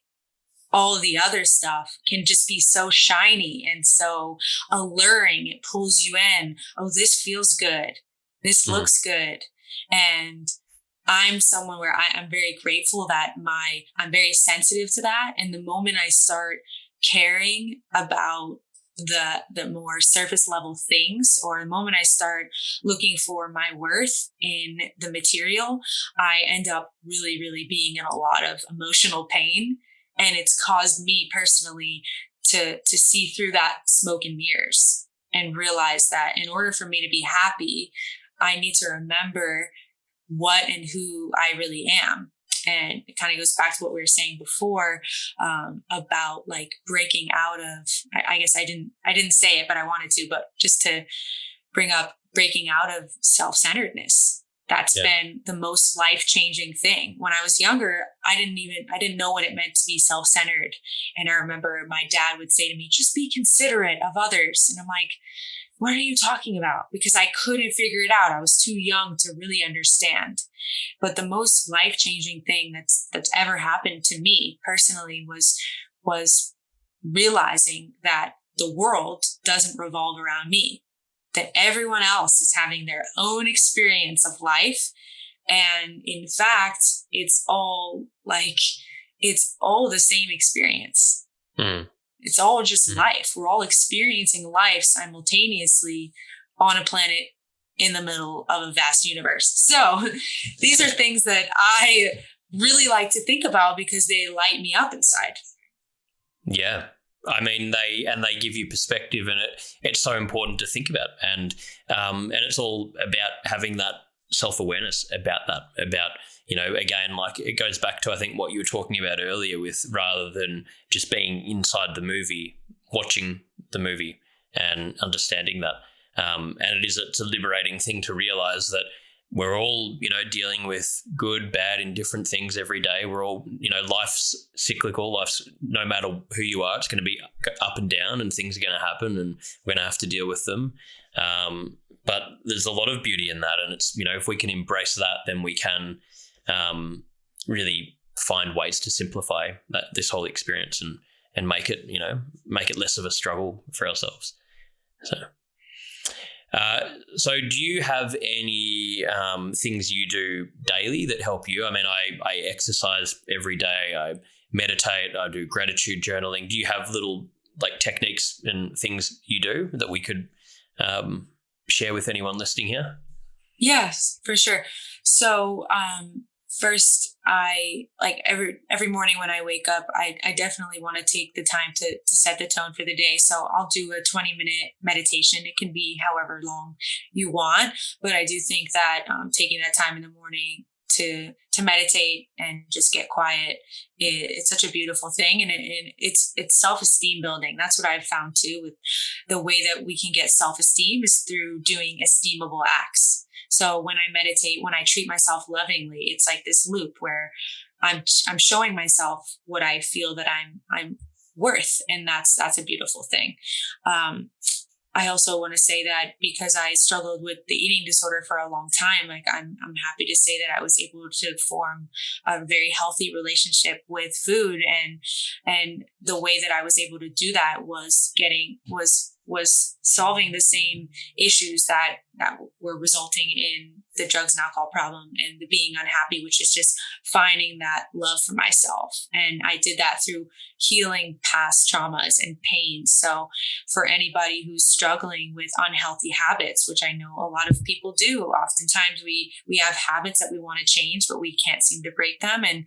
all the other stuff can just be so shiny and so alluring. It pulls you in. Oh, this feels good. This looks good. And I'm someone where I'm very grateful that I'm very sensitive to that. And the moment I start caring about the more surface level things, or the moment I start looking for my worth in the material, I end up really, really being in a lot of emotional pain. And it's caused me personally to see through that smoke and mirrors, and realize that in order for me to be happy, I need to remember what and who I really am. And it kind of goes back to what we were saying before, about like breaking out of, I guess I didn't say it, but I wanted to, but just to bring up breaking out of self-centeredness. That's been the most life-changing thing. When I was younger, I didn't know what it meant to be self-centered. And I remember my dad would say to me, just be considerate of others. And I'm like, what are you talking about? Because I couldn't figure it out. I was too young to really understand. But the most life-changing thing that's ever happened to me personally was realizing that the world doesn't revolve around me, that everyone else is having their own experience of life. And in fact, it's all the same experience. Mm. It's all just life. We're all experiencing life simultaneously on a planet in the middle of a vast universe. So these are things that I really like to think about because they light me up inside. Yeah. I mean, they give you perspective, and it's so important to think about, and it's all about having that self-awareness about again, like it goes back to, I think, what you were talking about earlier with, rather than just being inside the movie, watching the movie and understanding that. And it's a liberating thing to realize that we're all, dealing with good, bad, indifferent things every day. We're all, life's cyclical. Life's, no matter who you are, it's going to be up and down, and things are going to happen, and we're going to have to deal with them. But there's a lot of beauty in that. And it's, if we can embrace that, then we can really find ways to simplify this whole experience and make it less of a struggle for ourselves. So do you have any things you do daily that help you? I mean, I exercise every day. I meditate. I do gratitude journaling. Do you have little like techniques and things you do that we could share with anyone listening here? Yes, for sure. So first, I like every morning when I wake up, I definitely want to take the time to set the tone for the day. So I'll do a 20-minute meditation. It can be however long you want, but I do think that taking that time in the morning to meditate and just get quiet, it's such a beautiful thing, and it's self-esteem building. That's what I've found too. With the way that we can get self-esteem is through doing esteemable acts. So when I meditate, when I treat myself lovingly, it's like this loop where I'm showing myself what I feel that I'm worth, and that's a beautiful thing. I also want to say that because I struggled with the eating disorder for a long time, like I'm happy to say that I was able to form a very healthy relationship with food, and the way that I was able to do that was solving the same issues that were resulting in the drugs and alcohol problem and the being unhappy, which is just finding that love for myself. And I did that through healing past traumas and pain. So for anybody who's struggling with unhealthy habits, which I know a lot of people do, oftentimes we have habits that we want to change, but we can't seem to break them. And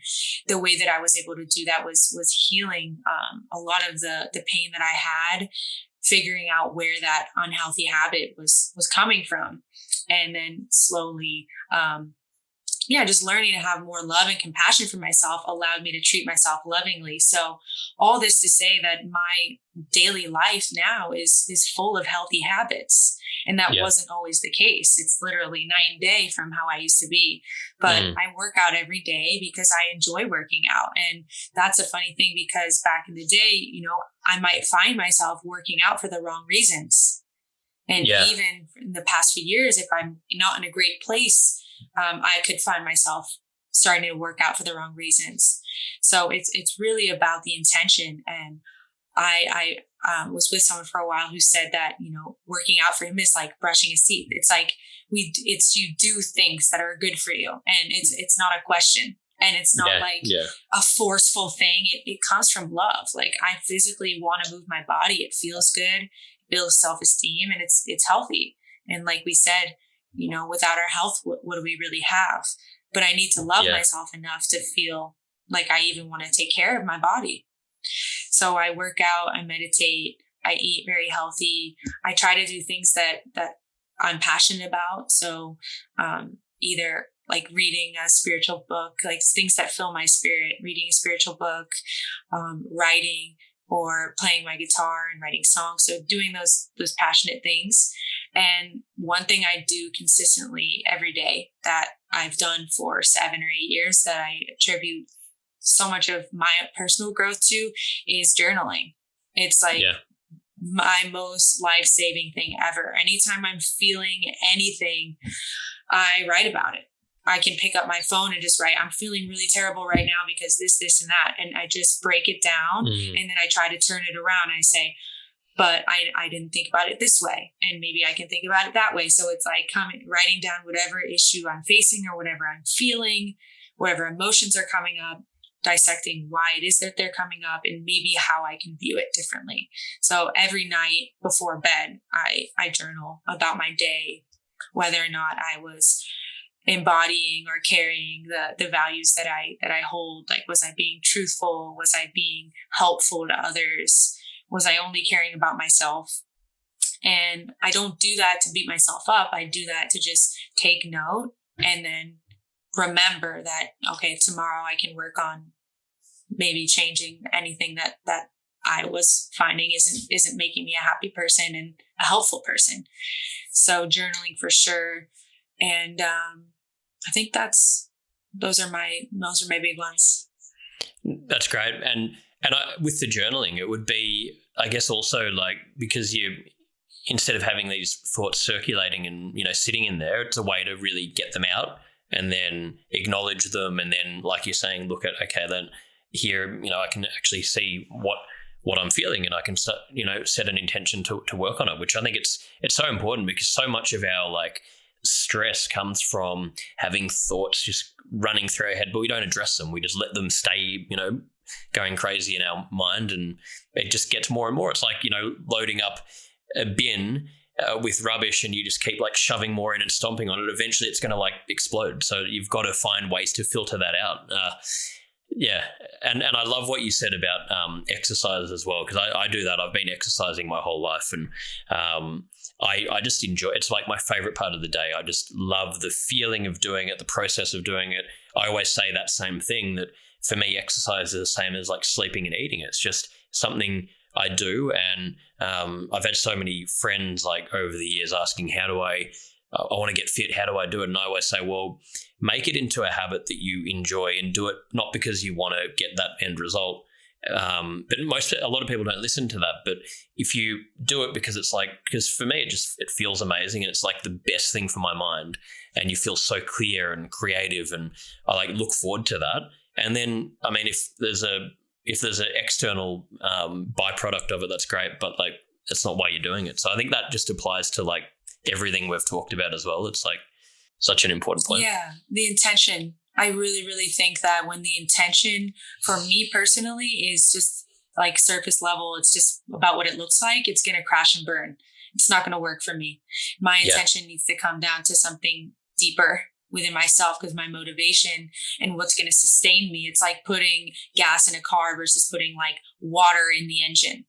the way that I was able to do that was healing a lot of the pain that I had, figuring out where that unhealthy habit was coming from. And then slowly, just learning to have more love and compassion for myself allowed me to treat myself lovingly. So all this to say that my daily life now is full of healthy habits. And that wasn't always the case. It's literally night and day from how I used to be. But I work out every day because I enjoy working out. And that's a funny thing, because back in the day, I might find myself working out for the wrong reasons. And even in the past few years, if I'm not in a great place, I could find myself starting to work out for the wrong reasons. So it's really about the intention. And I was with someone for a while who said that, working out for him is like brushing his teeth. It's like you do things that are good for you, and it's not a question. And it's not a forceful thing. It comes from love. Like, I physically want to move my body. It feels good, builds self-esteem, and it's healthy. And like we said, without our health, what do we really have? But I need to love myself enough to feel like I even want to take care of my body. So I work out, I meditate, I eat very healthy. I try to do things that I'm passionate about. So either like reading a spiritual book, like things that fill my spirit, reading a spiritual book, writing, or playing my guitar and writing songs. So doing those passionate things. And one thing I do consistently every day that I've done for 7 or 8 years that I attribute so much of my personal growth to is journaling. It's like my most life-saving thing ever. Anytime I'm feeling anything, I write about it. I can pick up my phone and just write, I'm feeling really terrible right now because this, and that. And I just break it down and then I try to turn it around and I say, but I didn't think about it this way. And maybe I can think about it that way. So it's like writing down whatever issue I'm facing or whatever I'm feeling, whatever emotions are coming up, dissecting why it is that they're coming up and maybe how I can view it differently. So every night before bed, I journal about my day, whether or not I was embodying or carrying the values that I hold. Like, was I being truthful? Was I being helpful to others? Was I only caring about myself? And I don't do that to beat myself up. I do that to just take note and then remember that, okay, tomorrow I can work on maybe changing anything that I was finding isn't making me a happy person and a helpful person. So journaling for sure. And I think those are my big ones. That's great. And with the journaling, it would be, I guess, also like, because instead of having these thoughts circulating and, sitting in there, it's a way to really get them out and then acknowledge them. And then, like you're saying, look at, okay, then here, I can actually see what I'm feeling and I can start, set an intention to work on it, which I think it's so important because so much of our like stress comes from having thoughts just running through our head, but we don't address them. We just let them stay, going crazy in our mind, and it just gets more and more. It's like, loading up a bin with rubbish and you just keep like shoving more in and stomping on it. Eventually it's going to like explode. So you've got to find ways to filter that out. And I love what you said about exercise as well, because I do that. I've been exercising my whole life, and I just enjoy it. It's like my favorite part of the day. I just love the feeling of doing it, the process of doing it. I always say that same thing, that for me, exercise is the same as like sleeping and eating. It's just something I do. And I've had so many friends like over the years asking, how do I want to get fit? How do I do it? And I always say, well, make it into a habit that you enjoy and do it not because you want to get that end result. But a lot of people don't listen to that. But if you do it because for me, it feels amazing and it's like the best thing for my mind, and you feel so clear and creative, and I like look forward to that. And then, I mean, if there's an external byproduct of it, that's great, but like that's not why you're doing it. So I think that just applies to like everything we've talked about as well. It's like such an important point. Yeah, the intention. I really, really think that when the intention for me personally is just like surface level, it's just about what it looks like, it's going to crash and burn. It's not going to work for me. My intention needs to come down to something deeper within myself, because my motivation and what's going to sustain me, it's like putting gas in a car versus putting like water in the engine.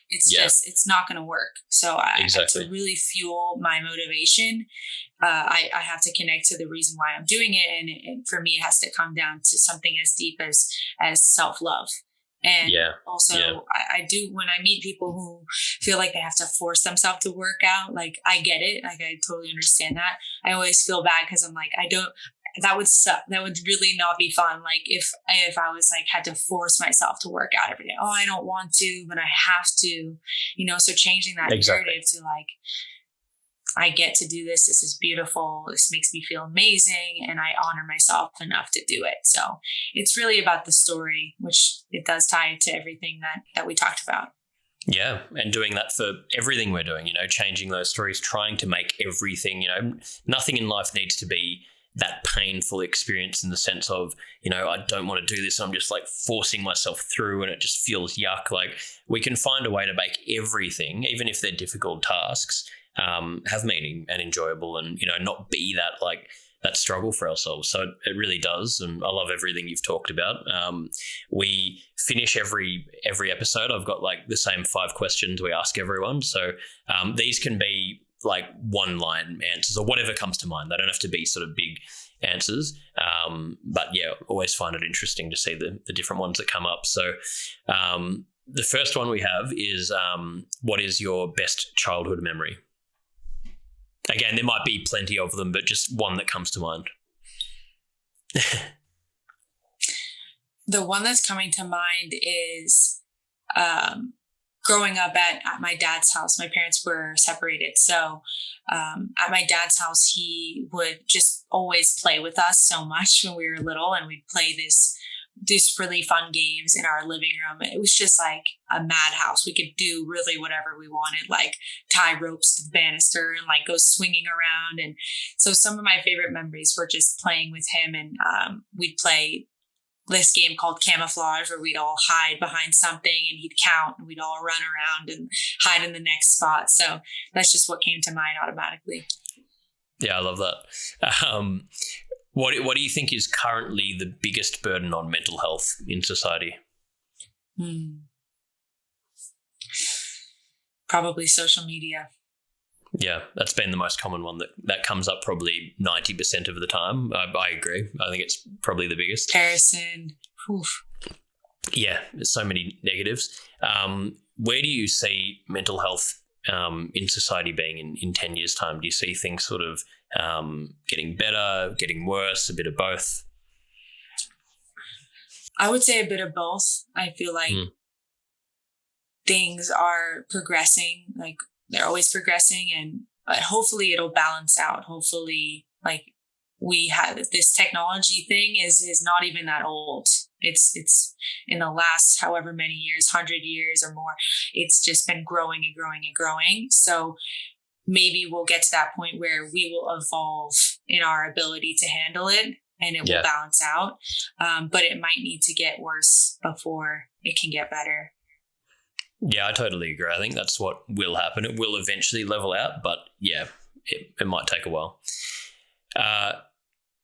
It's not going to work. So to really fuel my motivation, I have to connect to the reason why I'm doing it. And for me, it has to come down to something as deep as self-love. And I do, when I meet people who feel like they have to force themselves to work out, like I get it. Like I totally understand that. I always feel bad because I'm like, that would suck. That would really not be fun. Like if I was like, had to force myself to work out every day. Oh, I don't want to, but I have to, so changing that narrative to like, I get to do this. This is beautiful. This makes me feel amazing. And I honor myself enough to do it. So it's really about the story, which it does tie to everything that we talked about. Yeah. And doing that for everything we're doing, changing those stories, trying to make everything, nothing in life needs to be that painful experience in the sense of, I don't want to do this. I'm just like forcing myself through and it just feels yuck. Like we can find a way to make everything, even if they're difficult tasks, have meaning and enjoyable, and not be that struggle for ourselves. So it really does, and I love everything you've talked about. We finish every episode. I've got like the same 5 questions we ask everyone. So these can be like one-line answers or whatever comes to mind. They don't have to be sort of big answers. But yeah, always find it interesting to see the different ones that come up. So the first one we have is, what is your best childhood memory? Again, there might be plenty of them, but just one that comes to mind. The one that's coming to mind is growing up at my dad's house. My parents were separated. So at my dad's house, he would just always play with us so much when we were little, and we'd play these really fun games in our living room. It was just like a madhouse. We could do really whatever we wanted, like tie ropes to the banister and like go swinging around. And so some of my favorite memories were just playing with him, and we'd play this game called camouflage, where we'd all hide behind something and he'd count and we'd all run around and hide in the next spot. So that's just what came to mind automatically. Yeah, I love that. What do you think is currently the biggest burden on mental health in society? Probably social media. Yeah, that's been the most common one that comes up probably 90% of the time. I agree. I think it's probably the biggest. Comparison. Oof. Yeah, there's so many negatives. Where do you see mental health in society being in 10 years' time? Do you see things sort of getting better, getting worse, a bit of both? I would say a bit of both. I feel like things are progressing, like they're always progressing, but hopefully it'll balance out. Hopefully, like, we have this technology thing is not even that old. It's in the last however many years, 100 years or more, it's just been growing and growing and growing. So maybe we'll get to that point where we will evolve in our ability to handle it, and it will balance out. But it might need to get worse before it can get better. Yeah, I totally agree. I think that's what will happen. It will eventually level out, but yeah, it might take a while.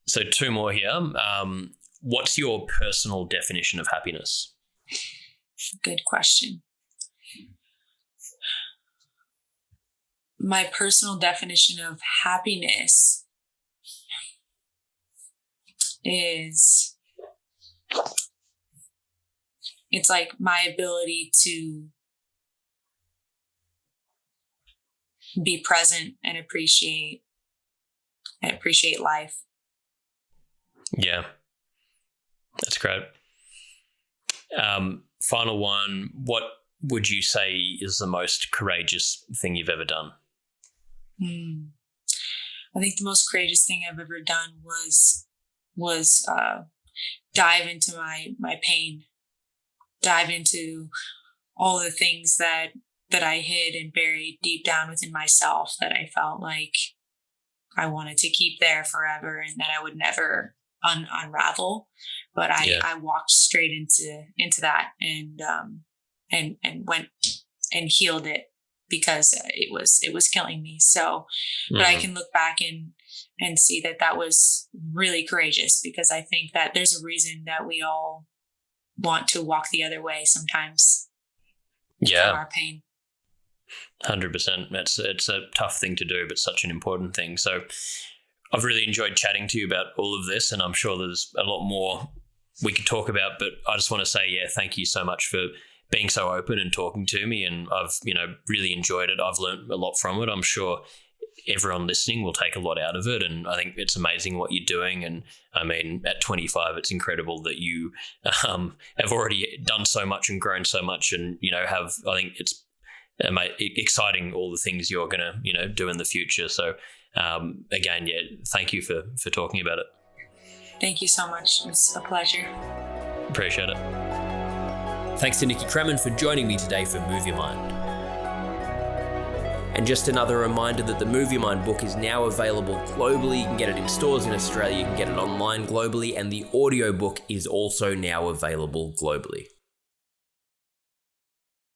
So two more here. What's your personal definition of happiness? Good question. My personal definition of happiness is, it's like my ability to be present and appreciate life. Yeah, that's great. Final one. What would you say is the most courageous thing you've ever done? I think the most courageous thing I've ever done was dive into my pain, dive into all the things that I hid and buried deep down within myself that I felt like I wanted to keep there forever and that I would never unravel. But I walked straight into that and went and healed it because it was killing me. So, but I can look back and see that was really courageous, because I think that there's a reason that we all want to walk the other way sometimes. From our pain. 100%. It's a tough thing to do, but such an important thing. So I've really enjoyed chatting to you about all of this, and I'm sure there's a lot more we could talk about, but I just want to say, thank you so much for being so open and talking to me. And I've, really enjoyed it. I've learned a lot from it. I'm sure everyone listening will take a lot out of it. And I think it's amazing what you're doing. And I mean, at 25, it's incredible that you have already done so much and grown so much, and, I think it's exciting, all the things you're going to, do in the future. So again, thank you for talking about it. Thank you so much. It's a pleasure. Appreciate it. Thanks to Nikki Cremmen for joining me today for Move Your Mind. And just another reminder that the Move Your Mind book is now available globally. You can get it in stores in Australia, you can get it online globally, and the audiobook is also now available globally.